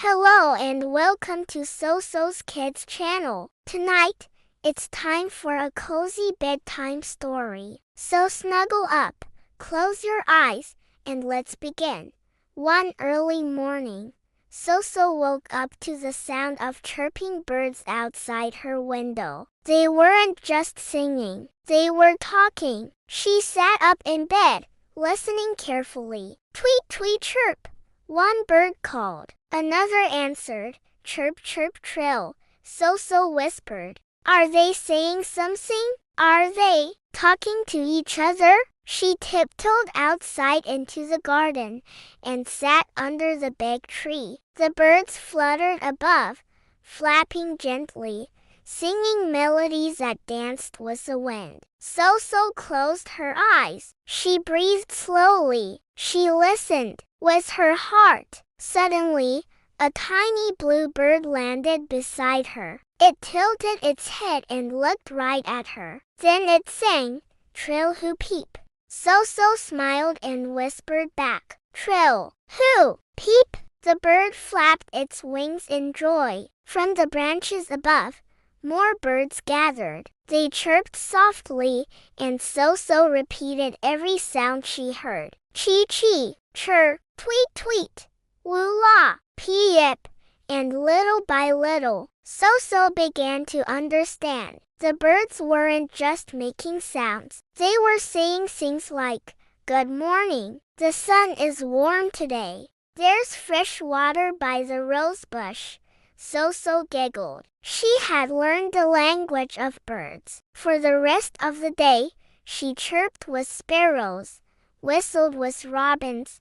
Hello and welcome to Soso Kids Channel. Tonight, it's time for a cozy bedtime story. So snuggle up, close your eyes, and let's begin. One early morning, Soso woke up to the sound of chirping birds outside her window. They weren't just singing, they were talking. She sat up in bed, listening carefully. Tweet-twee-chirp, one bird called. Another answered, chirp-chirp-trill. Soso whispered, "Are they saying something? Are they talking to each other?" She tiptoed outside into the garden and sat under the big tree. The birds fluttered above, flapping gently, singing melodies that danced with the wind. Soso closed her eyes. She breathed slowly. She listened with her heart. Suddenly, a tiny blue bird landed beside her. It tilted its head and looked right at her. Then it sang, "Trill who peep." Soso smiled and whispered back, "Trill, who peep?" The bird flapped its wings in joy. From the branches above, more birds gathered. They chirped softly, and Soso repeated every sound she heard. Chee-chee, chirp, tweet-tweet, woo-la, pee-yip. And little by little, Soso began to understand. The birds weren't just making sounds. They were saying things like, "Good morning. The sun is warm today. There's fresh water by the rose bush." Soso giggled. She had learned the language of birds. For the rest of the day, she chirped with sparrows, whistled with robins,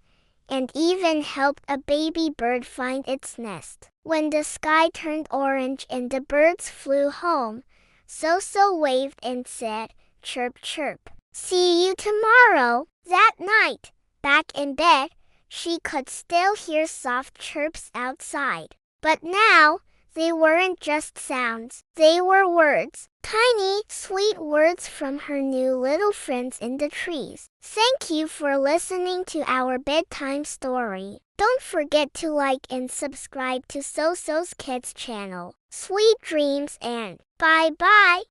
and even helped a baby bird find its nest. When the sky turned orange and the birds flew home, Soso waved and said, "Chirp, chirp. See you tomorrow." That night, back in bed, she could still hear soft chirps outside. But now, they weren't just sounds. They were words. Tiny, sweet words from her new little friends in the trees. Thank you for listening to our bedtime story. Don't forget to like and subscribe to Soso Kids Channel. Sweet dreams and bye-bye.